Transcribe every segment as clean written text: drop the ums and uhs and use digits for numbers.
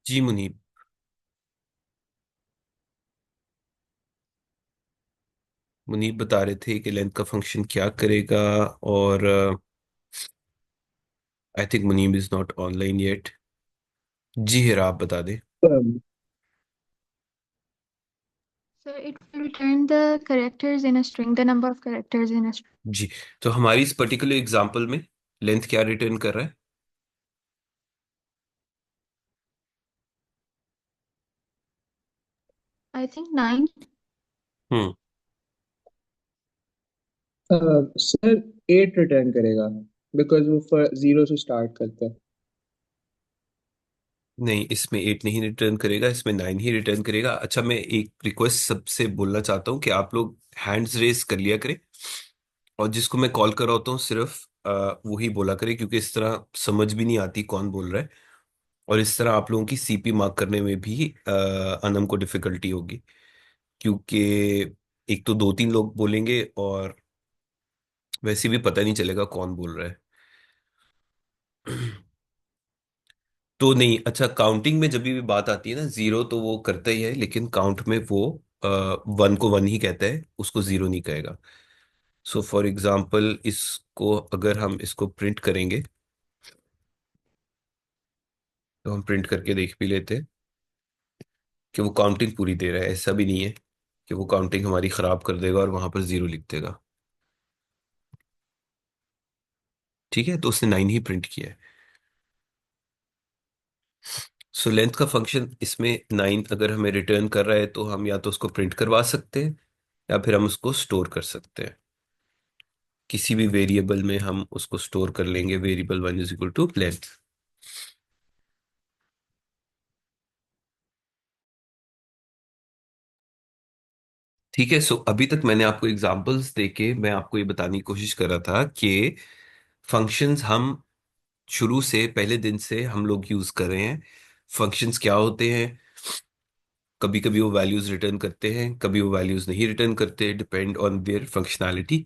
जी मुनीब। मुनीब बता रहे थे कि लेंथ का फंक्शन क्या करेगा। और I think Munib is not online yet. जी हीरा, आप बता दें। So it will return the characters in a string, the number of characters in a string. जी, तो हमारी इस पर्टिकुलर एग्जांपल में लेंथ क्या रिटर्न कर रहा है? I think 9. Hmm. Sir 8 return करेगा, बिकॉज वो जीरो से स्टार्ट करता है। नहीं, इसमें 8 नहीं रिटर्न करेगा, इसमें 9 ही रिटर्न करेगा। अच्छा, मैं एक रिक्वेस्ट सबसे बोलना चाहता हूँ कि आप लोग हैंड्स रेस कर लिया करें, और जिसको मैं कॉल कर रहा होता हूँ सिर्फ वही बोला करें, क्योंकि इस तरह समझ भी नहीं आती कौन बोल रहा है। और इस तरह आप लोगों की सीपी मार्क करने में भी अनम को डिफिकल्टी होगी, क्योंकि एक तो दो तीन लोग बोलेंगे और वैसे भी पता नहीं चलेगा कौन बोल रहा है। तो नहीं, अच्छा, काउंटिंग में जब भी बात आती है ना, जीरो तो वो करता ही है, लेकिन काउंट में वो वन को वन ही कहता है, उसको जीरो नहीं कहेगा। सो फॉर एग्जाम्पल, इसको अगर हम इसको प्रिंट करेंगे, तो हम प्रिंट करके देख भी लेते हैं कि वो काउंटिंग पूरी दे रहा है। ऐसा भी नहीं है कि वो काउंटिंग हमारी खराब कर देगा और वहां पर जीरो लिख देगा। ठीक है, तो उसने 9 ही प्रिंट किया है। सो लेंथ का फंक्शन इसमें 9 अगर हमें रिटर्न कर रहा है, तो हम या तो उसको प्रिंट करवा सकते हैं, या फिर हम उसको स्टोर कर सकते हैं। किसी भी वेरिएबल में हम उसको स्टोर कर लेंगे। Variable one is equal to length. ठीक है, सो अभी तक मैंने आपको एग्जांपल्स देके मैं आपको ये बताने की कोशिश कर रहा था कि फंक्शंस हम शुरू से पहले दिन से हम लोग यूज कर रहे हैं। फंक्शंस क्या होते हैं? कभी कभी वो वैल्यूज रिटर्न करते हैं, कभी वो वैल्यूज नहीं रिटर्न करते, डिपेंड ऑन देयर फंक्शनैलिटी।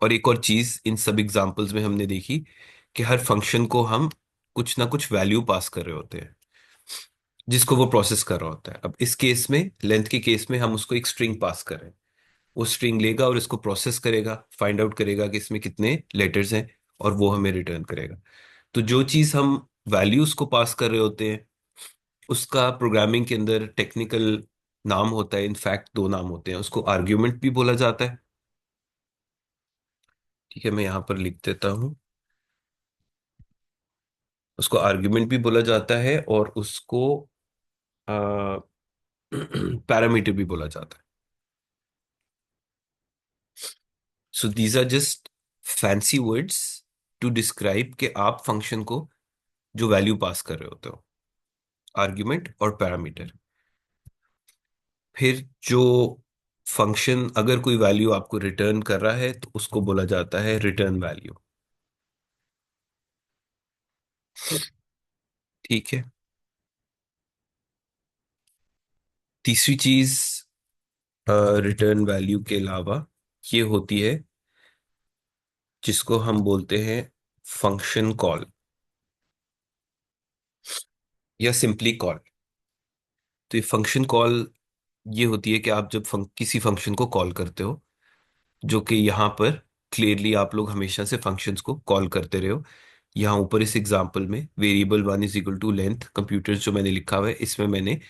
और एक और चीज इन सब एग्जांपल्स में हमने देखी कि हर फंक्शन को हम कुछ ना कुछ वैल्यू पास कर रहे होते हैं, जिसको वो प्रोसेस कर रहा होता है। अब इस केस में, लेंथ के केस में, हम उसको एक स्ट्रिंग पास कर रहे हैं। वो स्ट्रिंग लेगा और इसको प्रोसेस करेगा, फाइंड आउट करेगा कि इसमें कितने लेटर्स हैं, और वो हमें रिटर्न करेगा। तो जो चीज हम वैल्यूज को पास कर रहे होते हैं, उसका प्रोग्रामिंग के अंदर टेक्निकल नाम होता है। इनफैक्ट दो नाम होते हैं, उसको आर्ग्यूमेंट भी बोला जाता है। ठीक है, मैं यहाँ पर लिख देता हूँ। उसको आर्ग्यूमेंट भी बोला जाता है, और उसको पैरामीटर भी बोला जाता है। So these are just fancy words to describe कि आप फंक्शन को जो वैल्यू पास कर रहे होते हो, आर्ग्यूमेंट और पैरामीटर। फिर जो फंक्शन अगर कोई वैल्यू आपको रिटर्न कर रहा है, तो उसको बोला जाता है रिटर्न वैल्यू। ठीक है। तीसरी चीज रिटर्न वैल्यू के अलावा ये होती है, जिसको हम बोलते हैं फंक्शन कॉल या सिंपली कॉल। तो ये फंक्शन कॉल ये होती है कि आप जब किसी फंक्शन को कॉल करते हो, जो कि यहाँ पर क्लियरली आप लोग हमेशा से फंक्शंस को कॉल करते रहे हो। यहाँ ऊपर इस एग्जांपल में variable one is equal to length computers जो मैंने लिखा हुआ है, इसमें मैंने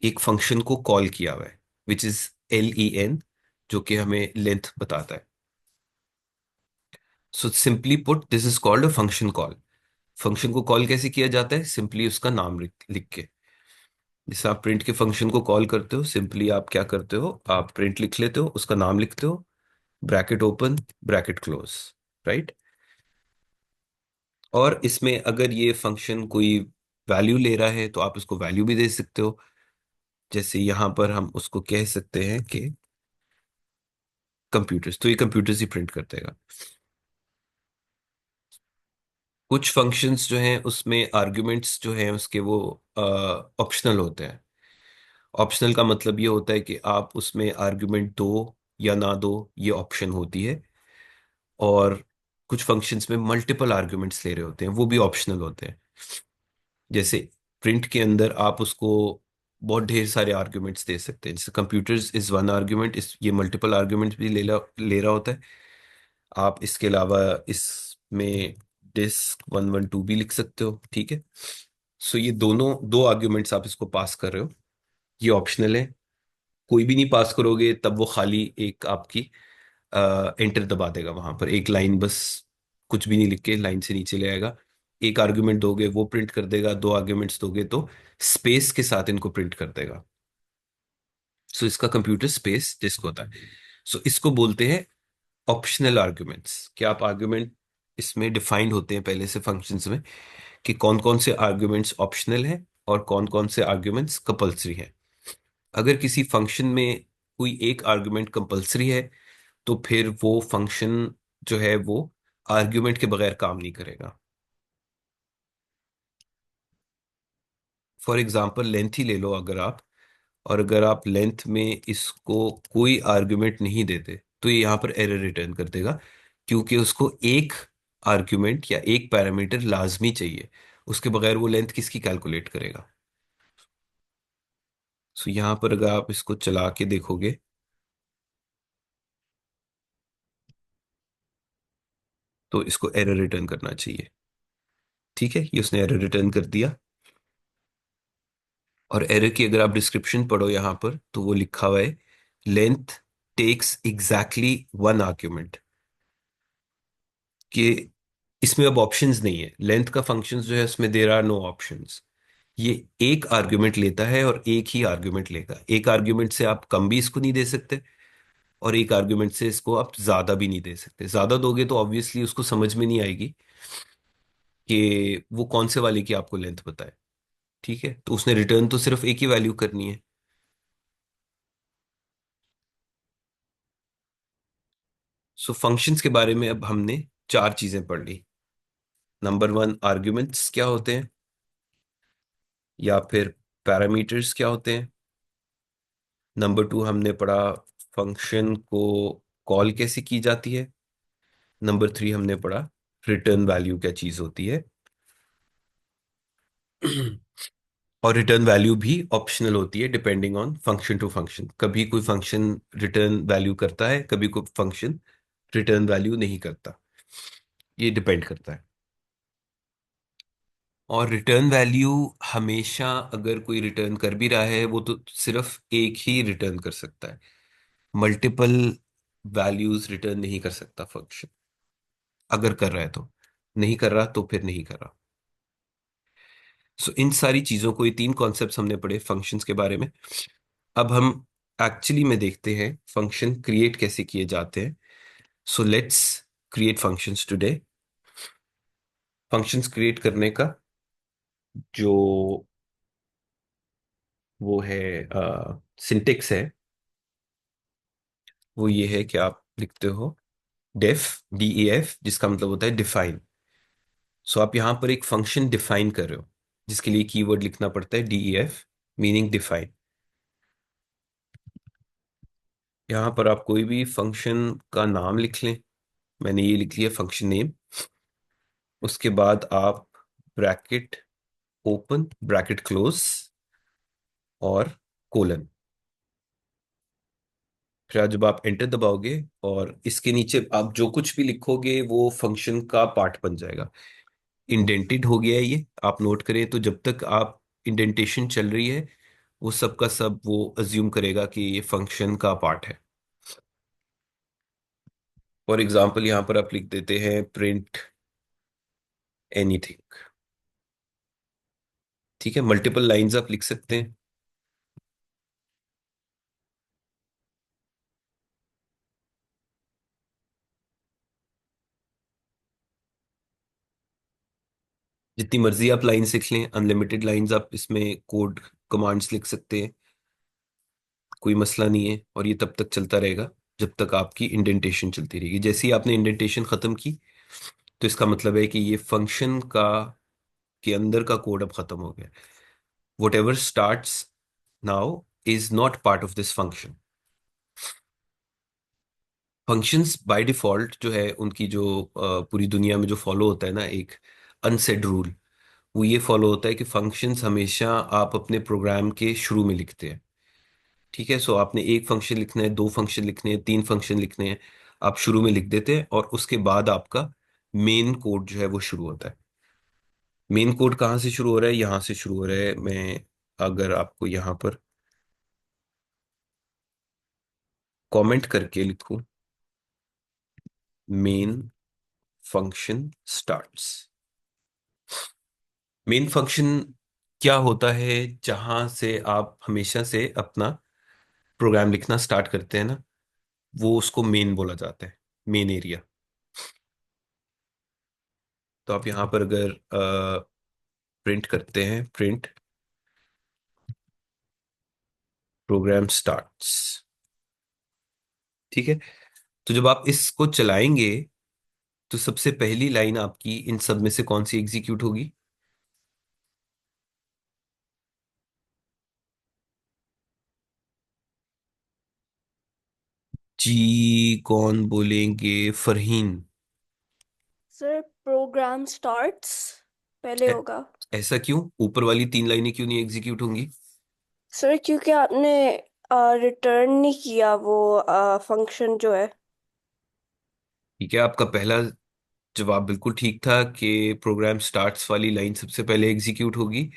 एक फंक्शन को कॉल किया हुआ है, विच इज LEN, जो कि हमें लेंथ बताता है। So simply put, this is called a function call. Function को कॉल कैसे किया जाता है? सिंपली उसका नाम लिख लिख के। जैसे आप प्रिंट के फंक्शन को कॉल करते हो, सिंपली आप क्या करते हो, आप प्रिंट लिख लेते हो, उसका नाम लिखते हो, bracket open, bracket close, right. और इसमें अगर ये फंक्शन कोई वैल्यू ले रहा है, तो आप उसको वैल्यू भी दे सकते हो। जैसे यहां पर हम उसको कह सकते हैं कि कंप्यूटर्स, तो ये कंप्यूटर्स ही प्रिंट कर देगा। कुछ फंक्शंस जो हैं उसमें आर्ग्यूमेंट्स जो हैं उसके वो ऑप्शनल होते हैं। ऑप्शनल का मतलब ये होता है कि आप उसमें आर्ग्यूमेंट दो या ना दो, ये ऑप्शन होती है। और कुछ फंक्शंस में मल्टीपल आर्ग्यूमेंट्स ले रहे होते हैं, वो भी ऑप्शनल होते हैं। जैसे प्रिंट के अंदर आप उसको बहुत ढेर सारे आर्ग्यूमेंट्स दे सकते हैं। जैसे कंप्यूटर्स इज वन आर्ग्यूमेंट, इस ये मल्टीपल आर्ग्यूमेंट्स भी ले रहा होता है। आप इसके अलावा इसमें डिस्क 112 भी लिख सकते हो, ठीक है। सो ये दोनों दो आर्ग्यूमेंट्स आप इसको पास कर रहे हो। ये ऑप्शनल है, कोई भी नहीं पास करोगे तब वो खाली एक आपकी एंटर दबा देगा वहां पर, एक लाइन बस, कुछ भी नहीं लिख के लाइन से नीचे ले आएगा। एक आर्ग्यूमेंट दोगे वो प्रिंट कर देगा, दो आर्ग्यूमेंट्स दोगे तो स्पेस के साथ इनको प्रिंट कर देगा। सो इसका कंप्यूटर स्पेस डिस्क होता है। सो इसको बोलते हैं ऑप्शनल आर्ग्यूमेंट्स। क्या आप आर्ग्यूमेंट इसमें डिफाइंड होते हैं पहले से फंक्शंस में कि कौन कौन से आर्ग्यूमेंट्स ऑप्शनल हैं और कौन कौन से आर्ग्यूमेंट्स कंपल्सरी हैं। अगर किसी फंक्शन में कोई एक आर्ग्यूमेंट कंपल्सरी है तो फिर वो फंक्शन जो है वो आर्ग्यूमेंट के बगैर काम नहीं करेगा। फॉर एग्जांपल लेंथ ही ले लो अगर आप, और अगर आप लेंथ में इसको कोई आर्ग्यूमेंट नहीं देते तो ये यहाँ पर एरर रिटर्न कर देगा, क्योंकि उसको एक आर्ग्यूमेंट या एक पैरामीटर लाजमी चाहिए, उसके बगैर वो लेंथ किसकी कैलकुलेट करेगा। सो यहाँ पर अगर आप इसको चला के देखोगे तो इसको एरर रिटर्न करना चाहिए। ठीक है, ये उसने एरर रिटर्न कर दिया। और एरर की अगर आप डिस्क्रिप्शन पढ़ो यहाँ पर तो वो लिखा हुआ है length takes exactly one argument, कि इसमें अब ऑप्शंस नहीं है। लेंथ का फंक्शन जो है उसमें देयर आर नो ऑप्शंस। ये एक आर्ग्यूमेंट लेता है और एक ही आर्ग्यूमेंट लेगा। एक आर्ग्यूमेंट से आप कम भी इसको नहीं दे सकते और एक आर्ग्यूमेंट से इसको आप ज्यादा भी नहीं दे सकते। ज्यादा दोगे तो ऑब्वियसली उसको समझ में नहीं आएगी कि वो कौन से वाले की आपको लेंथ बताए। ठीक है, तो उसने रिटर्न तो सिर्फ एक ही वैल्यू करनी है। सो फंक्शंस के बारे में अब हमने चार चीजें पढ़ ली। नंबर वन, आर्ग्यूमेंट्स क्या होते हैं, या फिर पैरामीटर्स क्या होते हैं। नंबर टू हमने पढ़ा फंक्शन को कॉल कैसे की जाती है। नंबर थ्री हमने पढ़ा रिटर्न वैल्यू क्या चीज होती है। और रिटर्न वैल्यू भी ऑप्शनल होती है depending on function to function. कभी कोई फंक्शन रिटर्न वैल्यू करता है, कभी कोई फंक्शन रिटर्न वैल्यू नहीं करता, ये डिपेंड करता है। और रिटर्न वैल्यू हमेशा, अगर कोई रिटर्न कर भी रहा है वो तो सिर्फ एक ही रिटर्न कर सकता है, मल्टीपल वैल्यूज रिटर्न नहीं कर सकता फंक्शन। अगर कर रहा है तो, नहीं कर रहा तो फिर नहीं कर रहा। सो इन सारी चीजों को, ये तीन कॉन्सेप्ट्स हमने पढ़े फंक्शंस के बारे में। अब हम एक्चुअली में देखते हैं फंक्शन क्रिएट कैसे किए जाते हैं। So let's create functions today. Functions create करने का जो वो है सिंटेक्स है, वो ये है कि आप लिखते हो डेफ, DEF, जिसका मतलब होता है डिफाइन। सो आप यहां पर एक फंक्शन डिफाइन कर रहे हो जिसके लिए कीवर्ड लिखना पड़ता है DEF, मीनिंग डिफाइन। यहां पर आप कोई भी फंक्शन का नाम लिख लें। मैंने ये लिख लिया फंक्शन नेम। उसके बाद आप ब्रैकेट ओपन, ब्रैकेट क्लोज और कोलन। फिर जब आप एंटर दबाओगे और इसके नीचे आप जो कुछ भी लिखोगे वो फंक्शन का पार्ट बन जाएगा। इंडेंटेड हो गया है ये, आप नोट करें तो जब तक आप इंडेंटेशन चल रही है वो सब का सब वो अज्यूम करेगा कि ये फंक्शन का पार्ट है। फॉर एग्जाम्पल यहां पर आप लिख देते हैं प्रिंट एनीथिंग। ठीक है, मल्टीपल लाइंस आप लिख सकते हैं। जितनी मर्जी आप लाइंस लिख लें, अनलिमिटेड लाइंस आप इसमें कोड कमांड्स लिख सकते हैं, कोई मसला नहीं है। और ये तब तक चलता रहेगा जब तक आपकी इंडेंटेशन चलती रहेगी। जैसे ही आपने इंडेंटेशन खत्म की तो इसका मतलब है कि ये फंक्शन का के अंदर का कोड अब खत्म हो गया। What ever start now is not part of this function. Functions by default जो है उनकी जो पूरी दुनिया में जो फॉलो होता है ना एक अनसेड रूल, वो ये फॉलो होता है कि फंक्शंस हमेशा आप अपने प्रोग्राम के शुरू में लिखते हैं। ठीक है, सो आपने एक फंक्शन लिखना है, दो फंक्शन लिखने हैं, तीन फंक्शन लिखने हैं, आप शुरू में लिख देते हैं, और उसके बाद आपका मेन कोड जो है वो शुरू होता है। मेन कोड कहाँ से शुरू हो रहा है? यहाँ से शुरू हो रहा है। मैं अगर आपको यहाँ पर कमेंट करके लिखूं, main function starts. Main function क्या होता है? जहां से आप हमेशा से अपना प्रोग्राम लिखना स्टार्ट करते हैं ना, वो उसको मेन बोला जाता है, मेन एरिया। तो आप यहाँ पर अगर प्रिंट करते हैं, प्रिंट प्रोग्राम स्टार्ट्स, ठीक है, तो जब आप इसको चलाएंगे तो सबसे पहली लाइन आपकी इन सब में से कौन सी एग्जीक्यूट होगी? जी कौन बोलेंगे? फरहीन। सर प्रोग्राम स्टार्ट्स पहले ऐ- होगा। ऐसा क्यों? ऊपर वाली तीन लाइनें क्यों नहीं एग्जीक्यूट होंगी? सर क्योंकि आपने रिटर्न नहीं किया वो फंक्शन जो है। ठीक है, आपका पहला जवाब बिल्कुल ठीक था कि प्रोग्राम स्टार्ट्स वाली लाइन सबसे पहले एग्जीक्यूट होगी,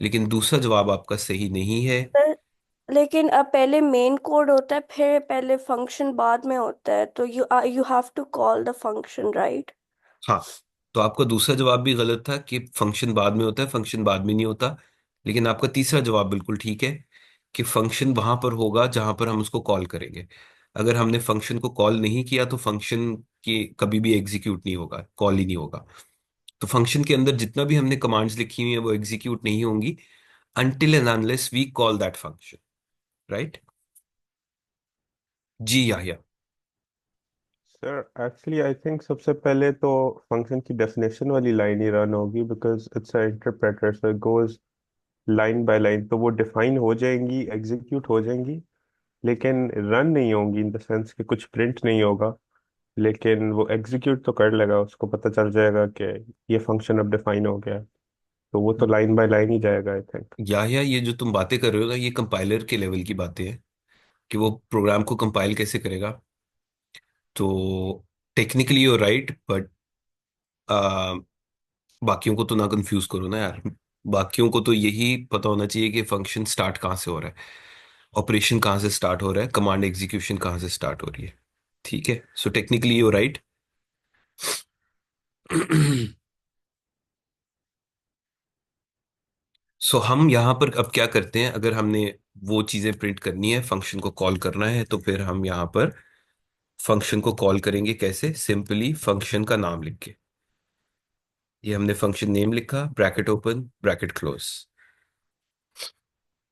लेकिन दूसरा जवाब आपका सही नहीं है। सर लेकिन अब पहले मेन कोड होता है फिर पहले फंक्शन बाद में होता है, तो you have to call the function right. हाँ, तो आपका दूसरा जवाब भी गलत था कि फंक्शन बाद में होता है, फंक्शन बाद में नहीं होता। लेकिन आपका तीसरा जवाब बिल्कुल ठीक है कि फंक्शन वहां पर होगा जहां पर हम उसको कॉल करेंगे। अगर हमने फंक्शन को कॉल नहीं किया तो फंक्शन की कभी भी एग्जीक्यूट नहीं होगा, कॉल ही नहीं होगा। तो फंक्शन के अंदर जितना भी हमने कमांड्स लिखी हुई है वो एग्जीक्यूट नहीं होंगी until and unless we call that function, right? जी या सर एक्चुअली आई थिंक सबसे पहले तो फंक्शन की डेफिनेशन वाली लाइन ही रन होगी, because it's a interpreter, so it goes line by line, तो वो डिफाइन हो जाएंगी, एग्जीक्यूट हो जाएंगी, लेकिन रन नहीं होंगी इन द सेंस कि कुछ प्रिंट नहीं होगा। लेकिन वो एग्जीक्यूट तो कर लेगा, उसको पता चल जाएगा कि ये फंक्शन अब डिफाइन हो गया है, तो वो तो लाइन बाय लाइन ही जाएगा आई थिंक। ये जो तुम बातें कर रहे हो ना, ये कंपाइलर के लेवल की बातें हैं कि वो प्रोग्राम को कंपाइल कैसे करेगा। तो टेक्निकली यू राइट, बट बाकियों को तो ना कंफ्यूज करो ना यार। बाकियों को तो यही पता होना चाहिए कि फंक्शन स्टार्ट कहाँ से हो रहा है, ऑपरेशन कहाँ से स्टार्ट हो रहा है, कमांड एग्जीक्यूशन कहाँ से स्टार्ट हो रही है। ठीक है, सो टेक्निकली यू राइट। सो हम यहाँ पर अब क्या करते हैं, अगर हमने वो चीजें प्रिंट करनी है, फंक्शन को कॉल करना है, तो फिर हम यहाँ पर फंक्शन को कॉल करेंगे कैसे? सिंपली फंक्शन का नाम लिख के। ये हमने फंक्शन नेम लिखा, ब्रैकेट ओपन ब्रैकेट क्लोज।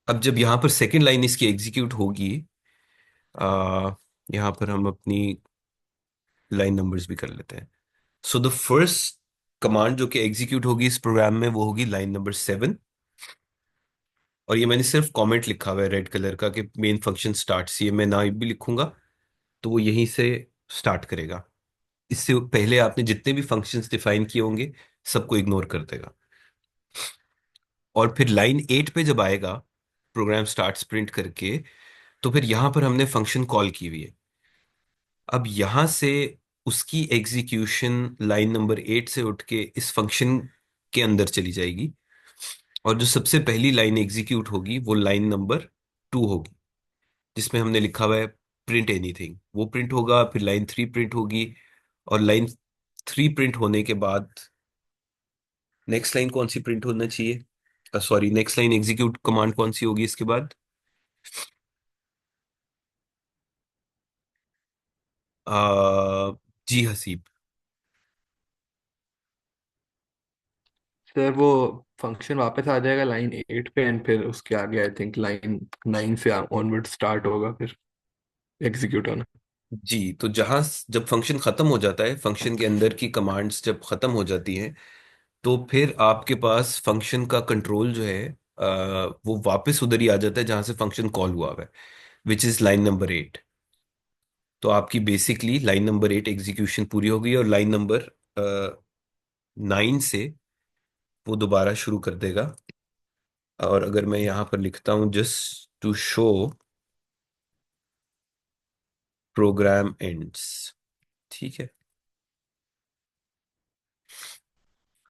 अब जब यहाँ पर सेकेंड लाइन इसकी एग्जीक्यूट होगी, आ, यहाँ पर हम अपनी लाइन नंबर्स भी कर लेते हैं। सो द फर्स्ट कमांड जो कि एग्जीक्यूट होगी इस प्रोग्राम में वो होगी लाइन नंबर 7। और ये मैंने सिर्फ कमेंट लिखा हुआ है रेड कलर का कि मेन फंक्शन स्टार्ट, ये मैं ना भी लिखूंगा तो वो यहीं से स्टार्ट करेगा। इससे पहले आपने जितने भी फंक्शंस डिफाइन किए होंगे सबको इग्नोर कर देगा। और फिर लाइन 8 पे जब आएगा प्रोग्राम स्टार्ट प्रिंट करके, तो फिर यहां पर हमने फंक्शन कॉल की हुई है। अब यहां से उसकी एग्जीक्यूशन लाइन नंबर 8 से उठ के इस फंक्शन के अंदर चली जाएगी, और जो सबसे पहली लाइन एग्जीक्यूट होगी वो लाइन नंबर 2 होगी, जिसमें हमने लिखा हुआ है प्रिंट एनीथिंग, वो प्रिंट होगा। फिर लाइन 3 प्रिंट होगी, और लाइन 3 प्रिंट होने के बाद नेक्स्ट लाइन कौन सी प्रिंट होना चाहिए? Sorry, next line execute command कौन सी होगी इसके बाद? जी हसीब। सर वो फंक्शन वापस आ जाएगा लाइन 8 पे, एंड फिर उसके आगे आई थिंक लाइन 9 से ऑनवर्ड स्टार्ट होगा फिर एग्जीक्यूट होना। जी, तो जहां जब फंक्शन खत्म हो जाता है, फंक्शन के अंदर की कमांड्स जब खत्म हो जाती हैं, तो फिर आपके पास फंक्शन का कंट्रोल जो है वो वापस उधर ही आ जाता है जहां से फंक्शन कॉल हुआ हुआ है, विच इज लाइन नंबर 8। तो आपकी बेसिकली लाइन नंबर 8 एग्जीक्यूशन पूरी हो गई, और लाइन नंबर 9 से वो दोबारा शुरू कर देगा। और अगर मैं यहाँ पर लिखता हूँ just to show program ends, ठीक है।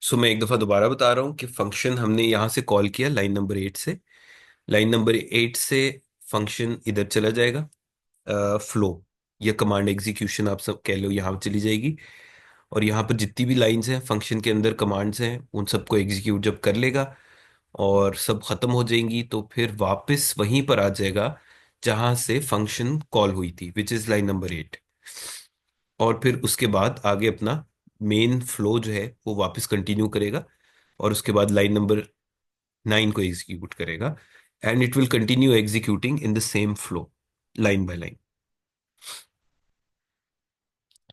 सो मैं एक दफा दोबारा बता रहा हूँ कि फंक्शन हमने यहाँ से कॉल किया लाइन नंबर 8 से। लाइन नंबर 8 से फंक्शन इधर चला जाएगा, फ्लो या कमांड एग्जीक्यूशन आप सब कह लो, यहाँ चली जाएगी। और यहाँ पर जितनी भी लाइंस हैं फंक्शन के अंदर, कमांड्स हैं, उन सबको एग्जीक्यूट जब कर लेगा और सब खत्म हो जाएंगी, तो फिर वापस वहीं पर आ जाएगा जहां से फंक्शन कॉल हुई थी, विच इज लाइन नंबर 8। और फिर उसके बाद आगे अपना मेन फ्लो जो है वो वापस कंटिन्यू करेगा, और उसके बाद लाइन नंबर 9 को एग्जीक्यूट करेगा, and it will continue executing in the same flow, line by line.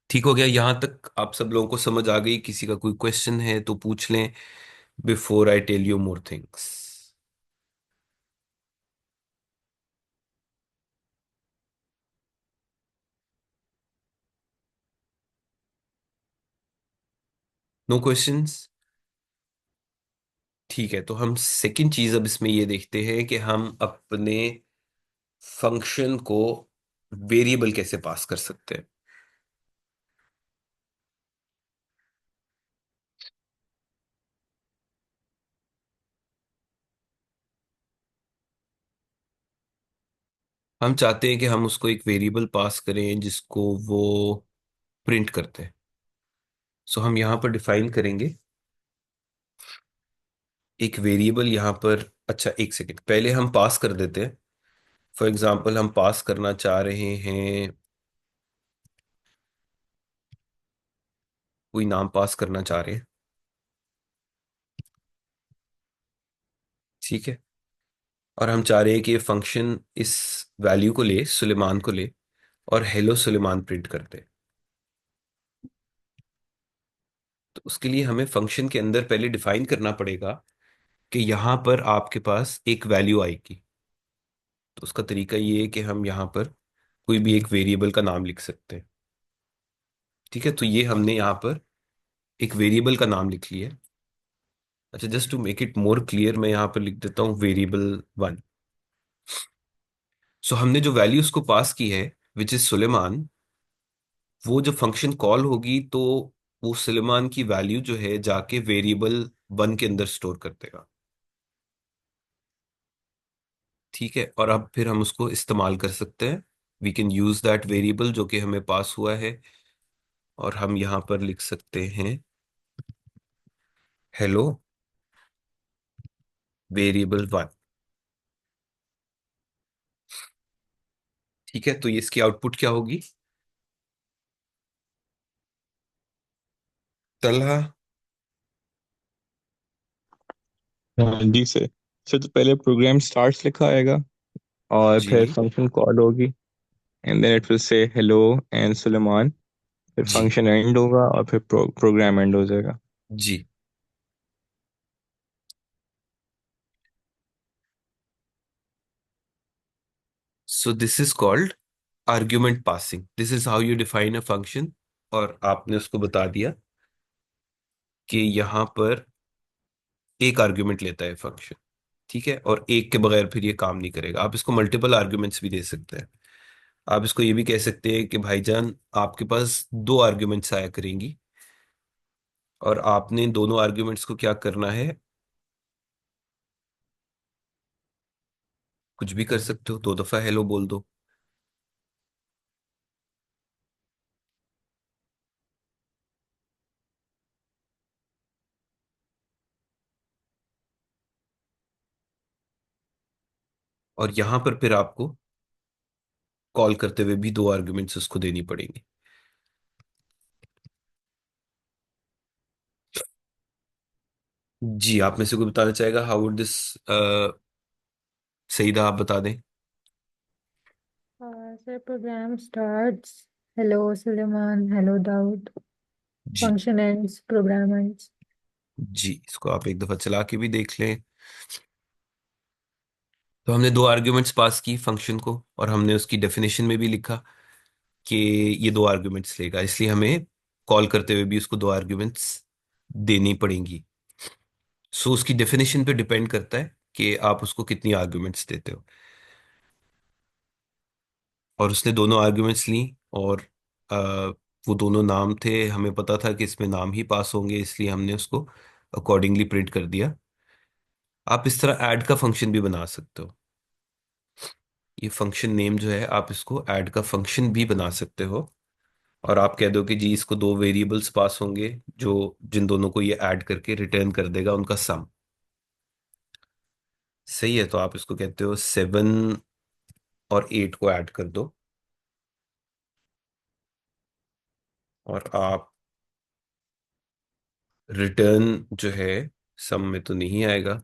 ठीक हो गया? यहां तक आप सब लोगों को समझ आ गई? किसी का कोई क्वेश्चन है तो पूछ लें before I tell you more things. No questions? ठीक है, तो हम सेकंड चीज अब इसमें ये देखते हैं कि हम अपने फंक्शन को वेरिएबल कैसे पास कर सकते हैं। हम चाहते हैं कि हम उसको एक वेरिएबल पास करें जिसको वो प्रिंट करते हैं। सो हम यहां पर डिफाइन करेंगे एक वेरिएबल यहां पर। अच्छा, एक सेकेंड, पहले हम पास कर देते हैं। फॉर एग्जाम्पल हम पास करना चाह रहे हैं, कोई नाम पास करना चाह रहे हैं, ठीक है। और हम चाह रहे हैं कि ये फंक्शन इस वैल्यू को ले, सुलेमान को ले, और हेलो सुलेमान प्रिंट कर दे। तो उसके लिए हमें फंक्शन के अंदर पहले डिफाइन करना पड़ेगा कि यहां पर आपके पास एक वैल्यू आएगी। तो उसका तरीका ये है कि हम यहां पर कोई भी एक वेरिएबल का नाम लिख सकते हैं, ठीक है। तो ये हमने यहाँ पर एक वेरिएबल का नाम लिख लिया। अच्छा, just to make it more clear मैं यहाँ पर लिख देता हूँ वेरिएबल 1। सो हमने जो वैल्यू उसको पास की है, विच इज सुलेमान, वो जब फंक्शन कॉल होगी तो वो सुलेमान की वैल्यू जो है जाके वेरिएबल 1 के अंदर स्टोर कर देगा, ठीक है। और अब फिर हम उसको इस्तेमाल कर सकते हैं, we can use that variable जो कि हमें पास हुआ है। और हम यहां पर लिख सकते हैं हेलो वेरिएबल 1, ठीक है। तो ये इसकी आउटपुट क्या होगी? तलहा? हाँ जी सर तो पहले प्रोग्राम स्टार्ट्स लिखा आएगा और फिर जी फंक्शन कॉल होगी and then it will say hello and Suleman. फिर जी फंक्शन एंड होगा और फिर प्रोग्राम एंड हो जाएगा। जी। So this is called argument passing, this is how you define a function. और आपने उसको बता दिया कि यहां पर एक आर्ग्यूमेंट लेता है फंक्शन, ठीक है। और एक के बगैर फिर ये काम नहीं करेगा। आप इसको मल्टीपल आर्ग्यूमेंट्स भी दे सकते हैं। आप इसको ये भी कह सकते हैं कि भाईजान आपके पास दो आर्ग्यूमेंट्स आया करेंगी, और आपने दोनों आर्ग्यूमेंट्स को क्या करना है, कुछ भी कर सकते हो, दो दफा हेलो बोल दो। और यहां पर फिर आपको कॉल करते हुए भी दो आर्ग्यूमेंट्स उसको देनी पड़ेंगी। जी, आप में से कोई बताना चाहेगा हाउ वुड दिस, सईदा आप बता दें। Sir, program starts. Hello, Suleiman. Hello, Daud. जी Function ends. Program ends. जी, इसको आप एक दफा चला के भी देख लें। तो हमने दो आर्ग्यूमेंट्स पास की फंक्शन को, और हमने उसकी डेफिनेशन में भी लिखा कि ये दो आर्ग्यूमेंट्स लेगा, इसलिए हमें कॉल करते हुए भी उसको दो आर्ग्यूमेंट्स देनी पड़ेंगी। सो उसकी डेफिनेशन पे डिपेंड करता है कि आप उसको कितनी आर्ग्यूमेंट्स देते हो। और उसने दोनों आर्ग्यूमेंट्स ली, और अ, वो दोनों नाम थे, हमें पता था कि इसमें नाम ही पास होंगे, इसलिए हमने उसको अकॉर्डिंगली प्रिंट कर दिया। आप इस तरह ऐड का फंक्शन भी बना सकते हो। ये फंक्शन नेम जो है, आप इसको ऐड का फंक्शन भी बना सकते हो। और आप कह दो कि जी इसको दो वेरिएबल्स पास होंगे, जो जिन दोनों को ये ऐड करके रिटर्न कर देगा उनका सम। सही है, तो आप इसको कहते हो 7 और 8 को ऐड कर दो, और आप रिटर्न जो है, सम में तो नहीं आएगा,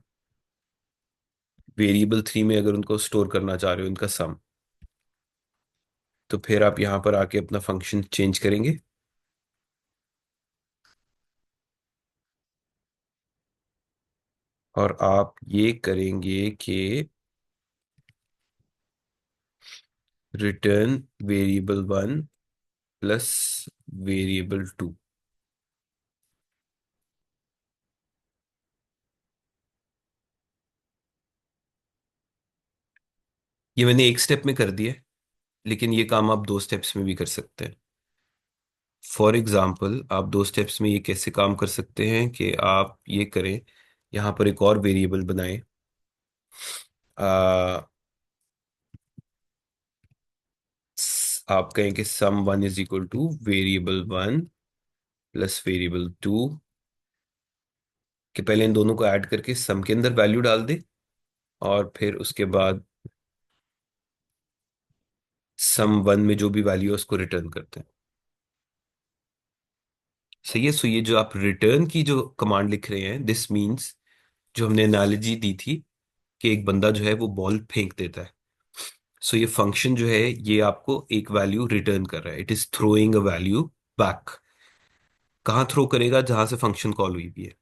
वेरिएबल 3 में अगर उनको स्टोर करना चाह रहे हो इनका सम, तो फिर आप यहां पर आके अपना फंक्शन चेंज करेंगे। और आप ये करेंगे कि रिटर्न वेरिएबल 1 प्लस वेरिएबल 2। ये मैंने एक स्टेप में कर दिया है, लेकिन ये काम आप 2 स्टेप्स में भी कर सकते हैं। फॉर एग्जाम्पल, आप 2 स्टेप्स में ये कैसे काम कर सकते हैं कि आप ये करें, यहाँ पर एक और वेरिएबल बनाएं। आ, आप कहें कि sum1 = वेरिएबल 1 प्लस वेरिएबल 2, कि पहले इन दोनों को ऐड करके सम के अंदर वैल्यू डाल दे, और फिर उसके बाद sum1 में जो भी वैल्यू है उसको रिटर्न करते हैं। सही है। सो ये जो आप रिटर्न की जो कमांड लिख रहे हैं, दिस मीन्स, जो हमने एनालॉजी दी थी कि एक बंदा जो है वो बॉल फेंक देता है, सो ये फंक्शन जो है ये आपको एक वैल्यू रिटर्न कर रहा है, it is throwing a value back. कहाँ थ्रो करेगा? जहां से फंक्शन कॉल हुई भी है।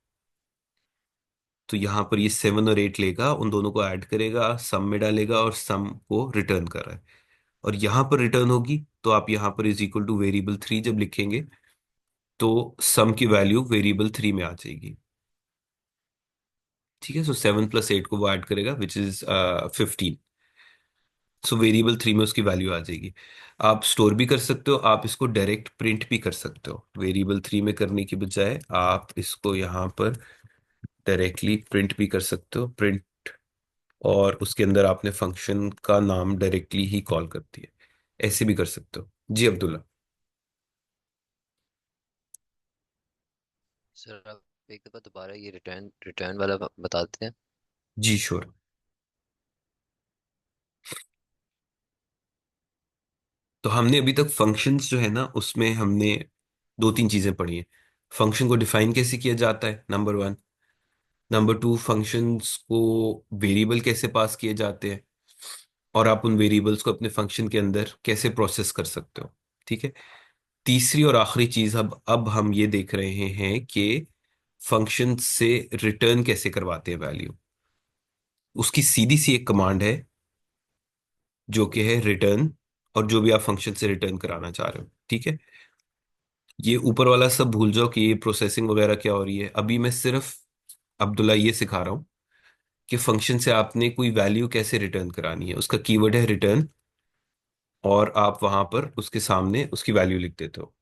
तो यहाँ पर ये 7 और 8 लेगा, उन दोनों को ऐड करेगा, सम में डालेगा, और सम को रिटर्न कर रहा है। और यहाँ पर रिटर्न होगी, तो आप यहाँ पर =वेरिएबल 3 जब लिखेंगे, तो सम की वैल्यू वेरिएबल 3 में आ जाएगी। ठीक है। सो 7 + 8 को वो ऐड करेगा, विच इज 15। सो वेरिएबल 3 में उसकी वैल्यू आ जाएगी। आप स्टोर भी कर सकते हो, आप इसको डायरेक्ट प्रिंट भी कर सकते हो। वेरिएबल 3 में करने की बजाय आप इसको यहाँ पर डायरेक्टली प्रिंट भी कर सकते हो, प्रिंट, और उसके अंदर आपने फंक्शन का नाम डायरेक्टली ही कॉल कर दिया। ऐसे भी कर सकते हो। जी अब्दुल्ला। सर आप एक दफ़ा दोबारा ये रिटर्न रिटर्न वाला बता देते हैं। जी श्योर। तो हमने अभी तक फंक्शंस जो है ना, उसमें हमने 2-3 चीजें पढ़ी हैं। फंक्शन को डिफाइन कैसे किया जाता है, नंबर 1। नंबर 2, फंक्शंस को वेरिएबल कैसे पास किए जाते हैं, और आप उन वेरिएबल्स को अपने फंक्शन के अंदर कैसे प्रोसेस कर सकते हो। ठीक है। तीसरी और आखिरी चीज, अब हम ये देख रहे हैं कि फंक्शन से रिटर्न कैसे करवाते हैं वैल्यू। उसकी सीधी सी एक कमांड है, जो कि है रिटर्न, और जो भी आप फंक्शन से रिटर्न कराना चाह रहे हो। ठीक है। ये ऊपर वाला सब भूल जाओ कि ये प्रोसेसिंग वगैरह क्या हो रही है। अभी मैं सिर्फ अब्दुल्ला ये सिखा रहा हूँ कि फंक्शन से आपने कोई वैल्यू कैसे रिटर्न करानी है। उसका कीवर्ड है रिटर्न, और आप वहां पर उसके सामने उसकी वैल्यू लिख देते हो।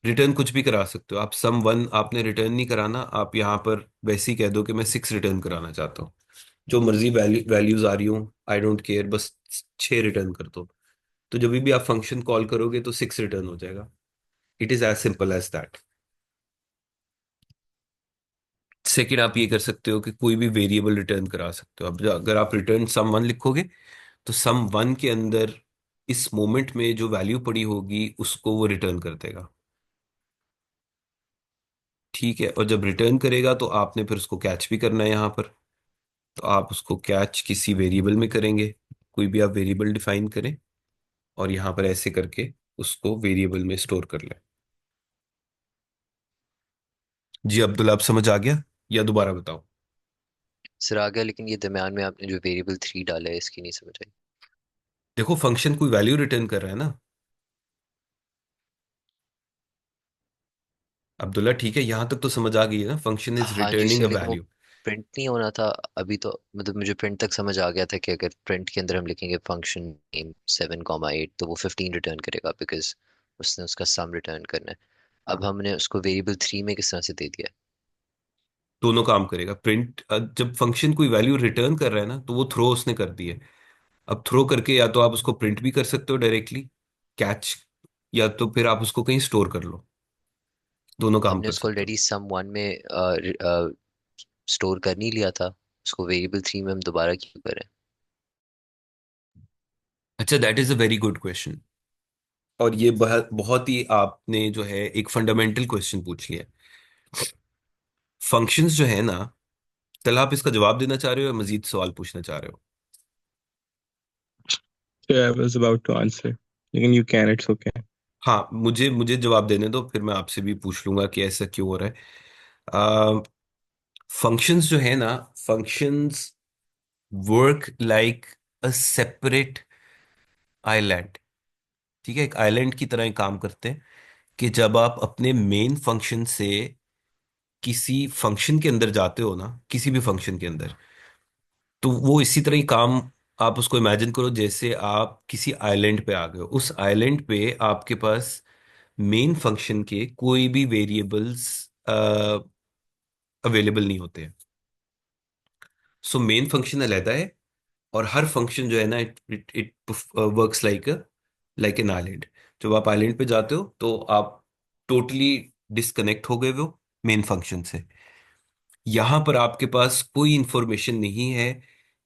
रिटर्न कुछ भी करा सकते हो आप। sum1 आपने रिटर्न नहीं कराना, आप यहाँ पर वैसे ही कह दो कि मैं 6 रिटर्न कराना चाहता हूँ। जो मर्जी वैल्यूज आ रही हूँ, आई डोंट केयर, बस 6 रिटर्न कर दो। तो जब भी आप फंक्शन कॉल करोगे तो 6 रिटर्न हो जाएगा। It is as simple as that. Second, आप ये कर सकते हो कि कोई भी वेरिएबल रिटर्न करा सकते हो। अब अगर आप रिटर्न sum1 लिखोगे, तो sum1 के अंदर इस मोमेंट में जो वैल्यू पड़ी होगी उसको वो रिटर्न कर देगा। ठीक है। और जब रिटर्न करेगा तो आपने फिर उसको कैच भी करना है यहाँ पर। तो आप उसको कैच किसी वेरिएबल में करेंगे, कोई भी आप वेरिएबल डिफाइन करें, और यहाँ पर ऐसे करके उसको वेरिएबल में स्टोर कर लें। जी अब्दुल्ला, आप समझ आ गया या दोबारा बताओ? सर आ गया, लेकिन ये दरम्यान में आपने जो वेरिएबल 3 डाला है इसकी नहीं समझ आई। देखो, फंक्शन कोई वैल्यू रिटर्न कर रहा है ना। अब्दुल्ला ठीक है, यहां तक तो समझ आ गई है ना, फंक्शन इज हाँ जी रिटर्निंग सर, अ लेकिन वो वैल्यू। प्रिंट नहीं होना था अभी तो। मतलब मुझे प्रिंट तक समझ आ गया था कि अगर प्रिंट के अंदर हम लिखेंगे फंक्शन नेम 7,8 तो वो 15 रिटर्न करेगा, बिकॉज उसने उसका सम रिटर्न करना है। अब हाँ, हमने उसको वेरिएबल 3 में किस तरह से दे दिया है? दोनों काम करेगा। प्रिंट, जब फंक्शन कोई वैल्यू रिटर्न कर रहा है ना, तो वो थ्रो उसने कर दी है। अब थ्रो करके या तो आप उसको प्रिंट भी कर सकते हो डायरेक्टली, कैच, या तो फिर आप उसको कहीं स्टोर कर लो, दोनों काम हमने कर उसको सकते हो। ऑलरेडी सम 1 में स्टोर कर नहीं लिया था, उसको वेरिएबल 3 में हम दोबारा क्यों करें? अच्छा, that is a very good question. और ये बहुत बहुत ही आपने जो है एक फंडामेंटल क्वेश्चन पूछ लिया। फंक्शंस जो है ना, कल आप इसका जवाब देना चाह रहे हो या मजीद सवाल पूछना चाह रहे हो? So I was about to answer. लेकिन you can, it's okay. हाँ, मुझे मुझे जवाब देने दो, फिर मैं आपसे भी पूछ लूंगा कि ऐसा क्यों हो रहा है। फंक्शंस जो है ना, functions work like a separate island. ठीक है, एक आइलैंड की तरह ही काम करते हैं। कि जब आप अपने मेन फंक्शन से किसी फंक्शन के अंदर जाते हो ना, किसी भी फंक्शन के अंदर, तो वो इसी तरह ही काम, आप उसको इमेजिन करो जैसे आप किसी आइलैंड पे आ गए हो। उस आइलैंड पे आपके पास मेन फंक्शन के कोई भी वेरिएबल्स अवेलेबल नहीं होते हैं। सो मेन फंक्शन अलहदा है, और हर फंक्शन जो है ना, it it it works like an island. जब आप आइलैंड पे जाते हो तो आप टोटली डिस्कनेक्ट हो गए हो मेन फंक्शन से। यहां पर आपके पास कोई इंफॉर्मेशन नहीं है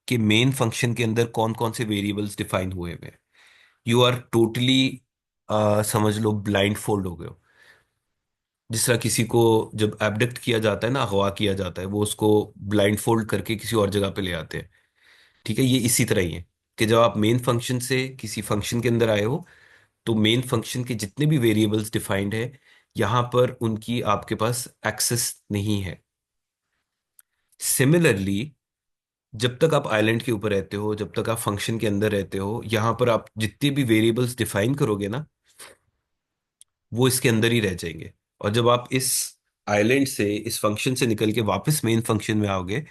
कि मेन फंक्शन के अंदर कौन कौन से वेरिएबल्स डिफाइन हुए हुए हैं। यू आर टोटली, समझ लो, ब्लाइंड फोल्ड हो गए हो। जिस तरह किसी को जब एबडक्ट किया जाता है ना, अगवा किया जाता है, वो उसको ब्लाइंड फोल्ड करके किसी और जगह पे ले आते हैं। ठीक है, ये इसी तरह ही है कि जब आप मेन फंक्शन से किसी फंक्शन के अंदर आए हो, तो मेन फंक्शन के जितने भी वेरिएबल्स डिफाइंड है, यहां पर उनकी आपके पास एक्सेस नहीं है। सिमिलरली, जब तक आप आइलैंड के ऊपर रहते हो, जब तक आप फंक्शन के अंदर रहते हो, यहां पर आप जितने भी वेरिएबल्स डिफाइन करोगे ना, वो इसके अंदर ही रह जाएंगे। और जब आप इस आइलैंड से, इस फंक्शन से निकल के वापस मेन फंक्शन में आओगे,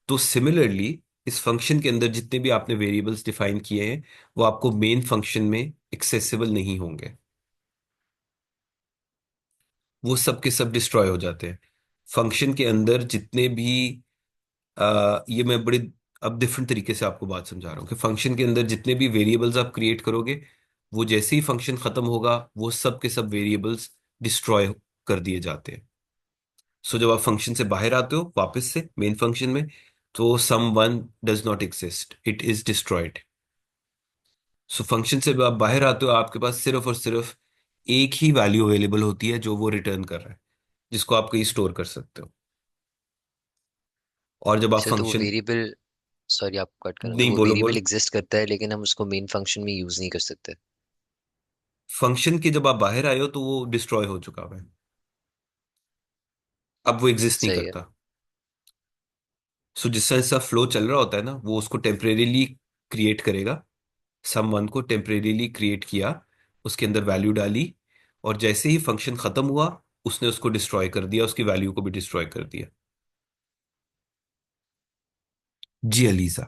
तो सिमिलरली इस फंक्शन के अंदर जितने भी आपने वेरिएबल्स डिफाइन किए हैं, वो आपको मेन फंक्शन में एक्सेसिबल नहीं होंगे। वो सब के सब डिस्ट्रॉय हो जाते हैं। फंक्शन के अंदर जितने भी, ये मैं बड़े अब डिफरेंट तरीके से आपको बात समझा रहा हूँ कि फंक्शन के अंदर जितने भी वेरिएबल्स आप क्रिएट करोगे, वो जैसे ही फंक्शन खत्म होगा, वो सब के सब वेरिएबल्स डिस्ट्रॉय कर दिए जाते हैं। सो जब आप फंक्शन से बाहर आते हो वापस से मेन फंक्शन में, तो someone does not exist, it is destroyed. So function से जब आप बाहर आते हो, आपके पास सिर्फ और सिर्फ एक ही वैल्यू अवेलेबल होती है जो वो रिटर्न कर रहा है, जिसको आप कहीं स्टोर कर सकते हो। और जब आप सर तो वो फंक्शन, वेरिएबल, सॉरी आपको कट कर रहा हूँ, तो नहीं वो बोलो वेरिएबल बोलो, एग्जिस्ट करता है लेकिन हम उसको मेन फंक्शन में यूज नहीं कर सकते? फंक्शन के जब आप बाहर आए हो तो वो डिस्ट्रॉय हो चुका है, अब वो एग्जिस्ट नहीं सही है। करता। सो जिस तरह सा फ्लो चल रहा होता है ना, वो उसको टेम्परेरीली क्रिएट करेगा। सम वन को टेम्परेरीली क्रिएट किया, उसके अंदर वैल्यू डाली, और जैसे ही फंक्शन खत्म हुआ, उसने उसको डिस्ट्रॉय कर दिया, उसकी वैल्यू को भी डिस्ट्रॉय कर दिया। जी Aliza.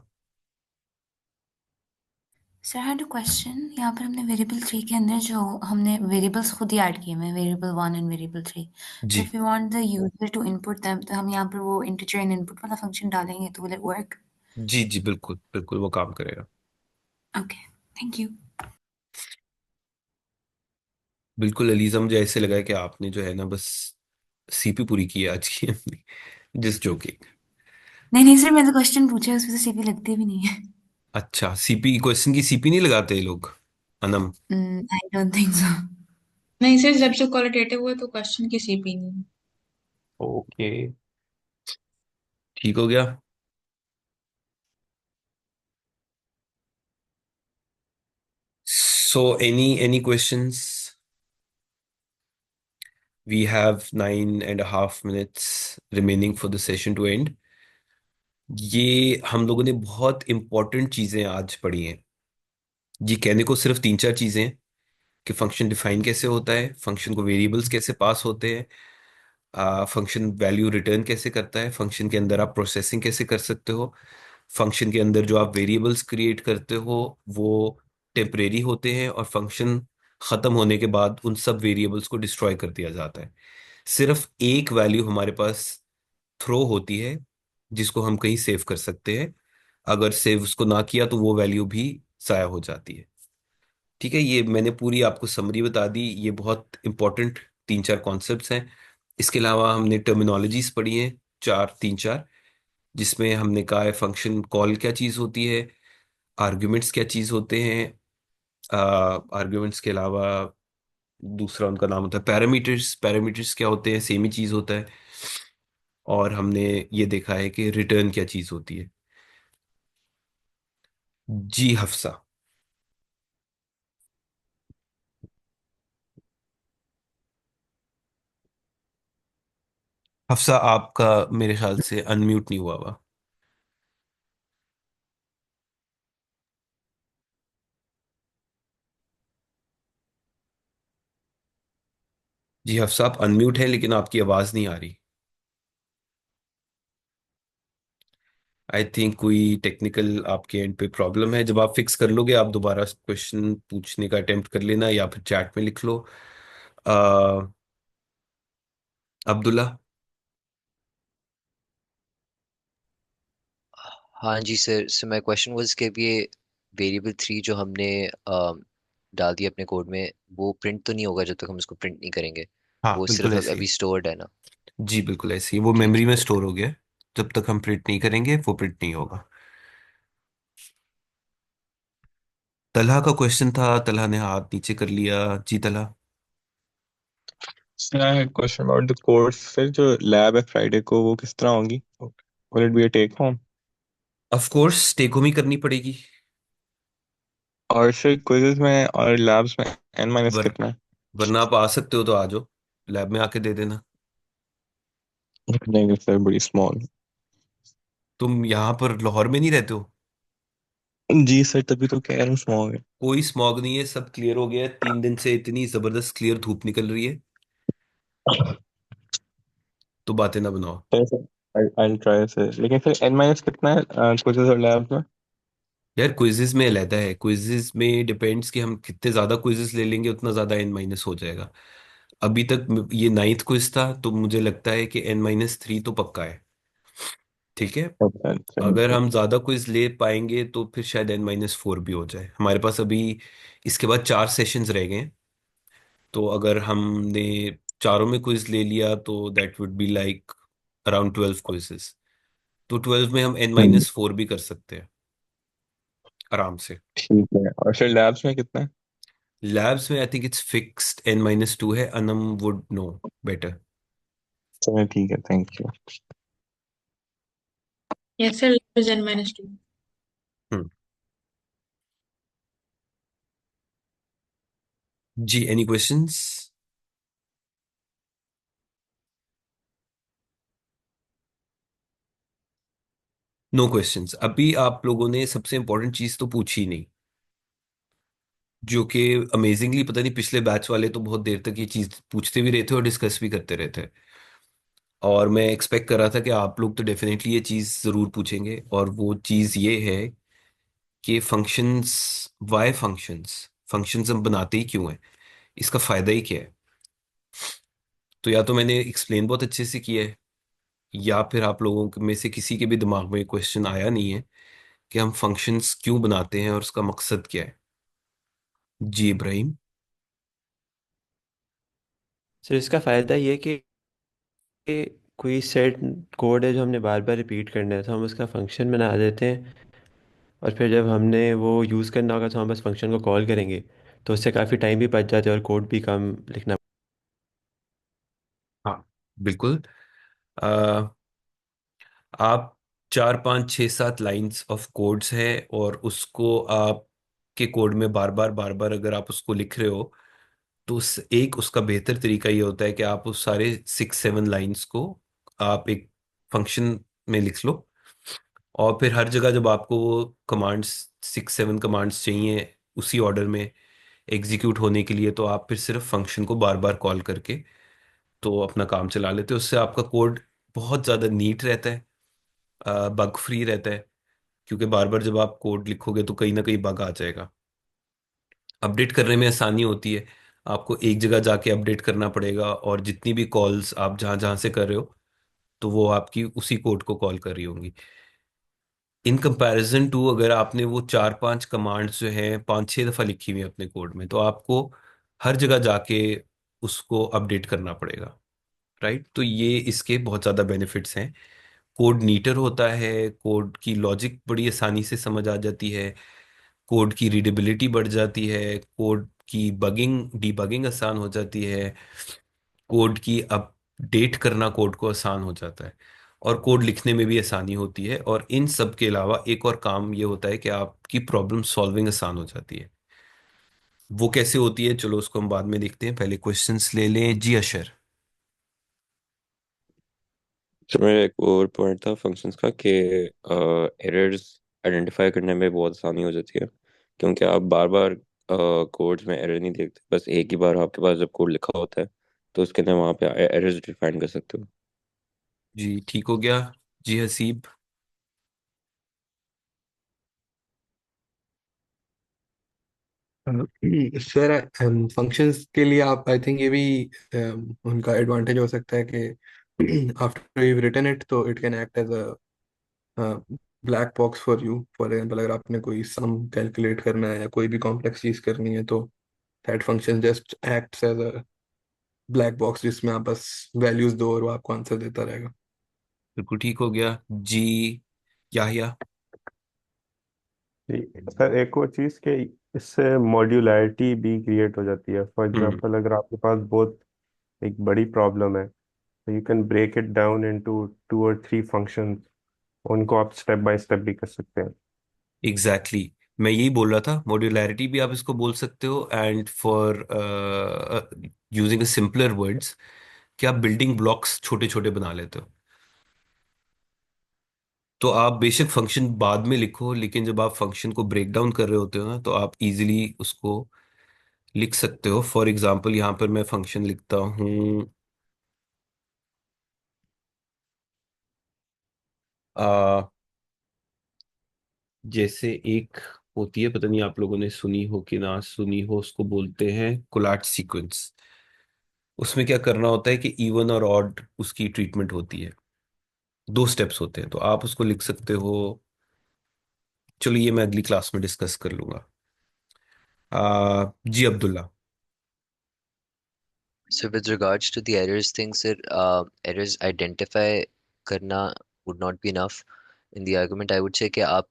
Sir had a question. यहाँ पर हमने वेरिएबल थ्री के अंदर जो हमने वेरिएबल्स खुद ही ऐड किए हुए हैं, variable one and variable three. तो जी if you want the user to input them, तो हम यहाँ पर वो इंटीजर एंड इनपुट वाला फंक्शन डालेंगे तो विल इट वर्क? जी जी, बिल्कुल बिल्कुल वो काम करेगा। Okay, thank you. बिल्कुल अलीजा, मुझे ऐसे लगा है कि आपने जो है ना बस सीपी पूरी की है आज की अपनी। जिस जोकिंग। नहीं नहीं सर, मैंने तो क्वेश्चन पूछा है, उसमें से सीपी लगती भी नहीं है। अच्छा, सीपी क्वेश्चन की सीपी नहीं लगाते ये लोग, Anam? I don't think so. नहीं सर, जब से क्वालिटेटिव हुआ तो क्वेश्चन की सीपी नहीं। ओके, ठीक हो गया। So any questions? We have 9.5 minutes remaining for the session to end. ये हम लोगों ने बहुत इंपॉर्टेंट चीजें आज पढ़ी हैं। ये कहने को सिर्फ 3-4 चीजें हैं कि फंक्शन डिफाइन कैसे होता है, फंक्शन को वेरिएबल्स कैसे पास होते हैं, फंक्शन वैल्यू रिटर्न कैसे करता है, फंक्शन के अंदर आप प्रोसेसिंग कैसे कर सकते हो, फंक्शन के अंदर जो आप वेरिएबल्स क्रिएट करते हो वो टेम्परेरी होते हैं और फंक्शन खत्म होने के बाद उन सब वेरिएबल्स को डिस्ट्रॉय कर दिया जाता है। सिर्फ एक वैल्यू हमारे पास थ्रो होती है जिसको हम कहीं सेव कर सकते हैं। अगर सेव उसको ना किया तो वो वैल्यू भी जाया हो जाती है। ठीक है, ये मैंने पूरी आपको समरी बता दी। ये बहुत इंपॉर्टेंट तीन चार कॉन्सेप्ट्स हैं। इसके अलावा हमने टर्मिनोलॉजीज पढ़ी हैं, चार, तीन चार, जिसमें हमने कहा है फंक्शन कॉल क्या चीज़ होती है, आर्ग्यूमेंट्स क्या चीज़ होते हैं, आर्ग्यूमेंट्स के अलावा दूसरा उनका नाम होता है पैरामीटर्स, पैरामीटर्स क्या होते हैं, सेम ही चीज़ होता है। और हमने ये देखा है कि रिटर्न क्या चीज़ होती है। जी हफ्सा। हफ्सा आपका मेरे ख्याल से अनम्यूट नहीं हुआ हुआ। जी हफ्सा आप अनम्यूट हैं लेकिन आपकी आवाज़ नहीं आ रही। आई थिंक कोई टेक्निकल आपके एंड पे प्रॉब्लम है। जब आप फिक्स कर लोगे आप दोबारा क्वेश्चन पूछने का अटेम्प्ट कर लेना या फिर चैट में लिख लो। अ, अब्दुल्ला। हाँ जी sir, so my question was कि ये वेरिएबल 3 जो हमने डाल दिया अपने कोड में, वो प्रिंट तो नहीं होगा जब तक हम उसको प्रिंट नहीं करेंगे? हाँ वो बिल्कुल सिर्फ ऐसे ही। अभी स्टोर्ड है ना? जी बिल्कुल ऐसे ही, वो ठीक मेमोरी है में ठीक स्टोर है। हो गया है। जब तक हम प्रिंट नहीं करेंगे वो प्रिंट नहीं होगा। तलहा का क्वेश्चन था, तलहा ने हाथ नीचे कर लिया। जी Talha. Sir I had question about the course. Sir जो लैब है फ्राइडे को वो किस तरह होगी? Will it be a take home? Of course take home ही करनी पड़ेगी। और सर क्विज़ेस में और लैब्स में n माइनस वर कितना है? वरना आप आ सकते हो तो आ जाओ, लैब में आके दे देना। नहीं सर, बड़ी स्मॉल। तुम यहाँ पर लाहौर में नहीं रहते हो? जी सर, तभी तो कह रहा हूँ स्मॉल है। कोई स्मॉग नहीं है, सब क्लियर हो गया है। 3 दिन से इतनी जबरदस्त क्लियर धूप निकल रही है, तो बातें ना बनाओ। सर आई ट्राई सर, लेकिन फिर n माइनस कितना है क्विज़ेस और लैब्स में? यार क्विजेज में अलहदा है, क्विजेज में डिपेंड्स कि हम कितने ज्यादा क्विजेज ले लेंगे उतना ज्यादा एन माइनस हो जाएगा। अभी तक ये 9th क्विज था तो मुझे लगता है कि N-3 तो पक्का है। ठीक है, अच्छा अगर अच्छा। हम ज्यादा क्विज ले पाएंगे तो फिर शायद N-4 भी हो जाए हमारे पास। अभी इसके बाद 4 सेशंस रह गए हैं, तो अगर हमने चारों में क्विज ले लिया तो that would be like around 12 quizzes. तो 12 में हम N-4 भी कर सकते हैं आराम से। ठीक है, और फिर लैब्स में कितना है? लैब्स में I think it's fixed N-2 है, अनम वुड नो बेटर। चलिए ठीक है, thank you. Yes, sir. Less than -2. Hmm. जी एनी क्वेश्चंस? No questions. अभी आप लोगों ने सबसे इंपॉर्टेंट चीज तो पूछी नहीं, जो कि अमेजिंगली पता नहीं पिछले बैच वाले तो बहुत देर तक ये चीज पूछते भी रहते और डिस्कस भी करते रहते। और मैं एक्सपेक्ट कर रहा था कि आप लोग तो डेफिनेटली ये चीज जरूर पूछेंगे, और वो चीज ये है कि फंक्शंस, वाई फंक्शंस, फंक्शंस हम बनाते ही क्यों हैं, इसका फायदा ही क्या है। तो या तो मैंने एक्सप्लेन बहुत अच्छे से किया है, या फिर आप लोगों में से किसी के भी दिमाग में क्वेश्चन आया नहीं है कि हम फंक्शंस क्यों बनाते हैं और उसका मकसद क्या है। जी इब्राहिम। सर इसका फ़ायदा ये है कि कोई सेट कोड है जो हमने बार बार रिपीट करना है, तो हम उसका फंक्शन बना देते हैं, और फिर जब हमने वो यूज़ करना होगा तो हम बस फंक्शन को कॉल करेंगे। तो उससे काफ़ी टाइम भी बच जाता है और कोड भी कम लिखना। हाँ बिल्कुल। आ, आप 4 5 6 7 लाइंस ऑफ कोड्स है, और उसको आप के कोड में बार बार बार बार अगर आप उसको लिख रहे हो तो एक उसका बेहतर तरीका ये होता है कि आप उस सारे 6 7 लाइंस को आप एक फंक्शन में लिख लो, और फिर हर जगह जब आपको वो कमांड्स, 6 7 कमांड्स चाहिए उसी ऑर्डर में एग्जीक्यूट होने के लिए, तो आप फिर सिर्फ फंक्शन को बार बार कॉल करके तो अपना काम चला लेते हैं। उससे आपका कोड बहुत ज़्यादा नीट रहता है, बग फ्री रहता है, क्योंकि बार बार जब आप कोड लिखोगे तो कहीं ना कहीं बग आ जाएगा। अपडेट करने में आसानी होती है, आपको एक जगह जाके अपडेट करना पड़ेगा, और जितनी भी कॉल्स आप जहां जहां से कर रहे हो तो वो आपकी उसी कोड को कॉल कर रही होंगी। इन कंपैरिजन टू अगर आपने वो 4-5 कमांड्स जो हैं 5-6 दफा लिखी हुई है अपने कोड में, तो आपको हर जगह जाके उसको अपडेट करना पड़ेगा। राइट, तो ये इसके बहुत ज़्यादा बेनिफिट्स हैं। कोड नीटर होता है, कोड की लॉजिक बड़ी आसानी से समझ आ जाती है, कोड की रीडेबिलिटी बढ़ जाती है, कोड की बगिंग डीबगिंग आसान हो जाती है, कोड की अपडेट करना कोड को आसान हो जाता है, और कोड लिखने में भी आसानी होती है। और इन सब के अलावा एक और काम ये होता है कि आपकी प्रॉब्लम सॉल्विंग आसान हो जाती है। वो कैसे होती है, चलो उसको हम बाद में देखते हैं, पहले क्वेश्चंस ले लें। जी अशर। तो मेरा एक और पॉइंट था फंक्शंस का कि एरर्स आइडेंटिफाई करने में बहुत आसानी हो जाती है, क्योंकि आप बार बार कोड्स में एरर नहीं देखते, बस एक ही बार आपके पास जब कोड लिखा होता है तो उसके अंदर वहाँ पे एरर्स डिफाइन कर सकते हो। जी ठीक हो गया। जी हसीब। सर फंक्शंस के लिए आप आई थिंक ये भी उनका एडवांटेज हो सकता है कि आफ्टर यू रिटन इट तो it can act as a black box for you. For example अगर आपने कोई सम कैलकुलेट करना है या कोई भी कॉम्प्लेक्स चीज करनी है, तो that function just acts as a black box जिसमें आप बस वैल्यूज दो और वो आपको आंसर देता रहेगा। बिल्कुल ठीक हो गया। जी याहिया। सर एक और चीज़ कि इससे मॉड्यूलैरिटी भी क्रिएट हो जाती है। For hmm. एग्जांपल अगर आपके पास बहुत एक बड़ी प्रॉब्लम है, तो you can break it down into 2 और 3 फंक्शंस। उनको आप स्टेप बाय स्टेप भी कर सकते हैं। Exactly exactly. मैं यही बोल रहा था, मॉड्यूलैरिटी भी आप इसको बोल सकते हो, and for using simpler words, कि आप बिल्डिंग ब्लॉक्स छोटे छोटे बना लेते हो। तो आप बेशक फंक्शन बाद में लिखो, लेकिन जब आप फंक्शन को ब्रेक डाउन कर रहे होते हो ना, तो आप इजीली उसको लिख सकते हो। फॉर एग्जांपल यहाँ पर मैं फंक्शन लिखता हूँ, आ, जैसे एक होती है, पता नहीं आप लोगों ने सुनी हो कि ना सुनी हो, उसको बोलते हैं कोलाट सीक्वेंस। उसमें क्या करना होता है कि इवन और ऑड उसकी ट्रीटमेंट होती है, 2 स्टेप्स होते हैं, तो आप उसको लिख सकते हो। चलो ये मैं अगली क्लास में डिस्कस कर लूंगा। जी Abdullah. So with regards to the errors thing, sir, errors identify करना would not be enough. In the argument, I would say कि आप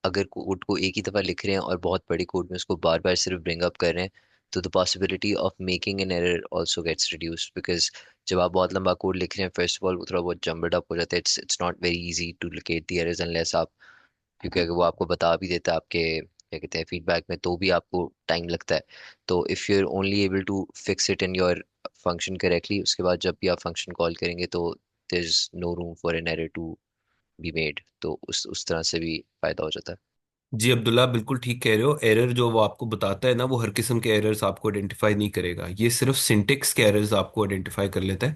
अगर कोड को एक ही दफ़ा लिख रहे हैं और बहुत बड़ी कोड में उसको बार बार सिर्फ ब्रिंग अप कर रहे हैं, तो the possibility of making an error also gets reduced. Because जब आप बहुत लंबा कोड लिख रहे हैं, फर्स्ट ऑफ ऑल वो थोड़ा बहुत जम्बल्ड अप हो जाता है। It's not very easy to locate the errors unless you, क्योंकि अगर वो आपको बता भी देता है आपके क्या कहते हैं फीडबैक में, तो भी आपको टाइम लगता है। तो if you are only able to fix it in your function correctly, उसके बाद जब भी आप फंक्शन कॉल करेंगे तो there is no room for an error to be made. तो उस तरह से भी फायदा हो जाता है। जी अब्दुल्ला, बिल्कुल ठीक कह रहे हो। एरर जो वो आपको बताता है ना, वो हर किस्म के एरर्स आपको आइडेंटिफाई नहीं करेगा, ये सिर्फ सिंटेक्स के एरर्स आपको आइडेंटिफाई कर लेता है।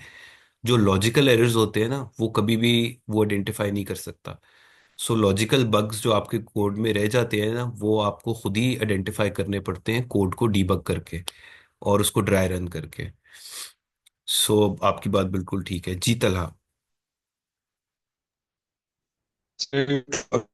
जो लॉजिकल एरर्स होते हैं ना, वो कभी भी वो आइडेंटिफाई नहीं कर सकता। सो लॉजिकल बग्स जो आपके कोड में रह जाते हैं ना, वो आपको खुद ही आइडेंटिफाई करने पड़ते हैं कोड को डीबग करके और उसको ड्राई रन करके। सो आपकी बात बिल्कुल ठीक है। जी तलहा। सर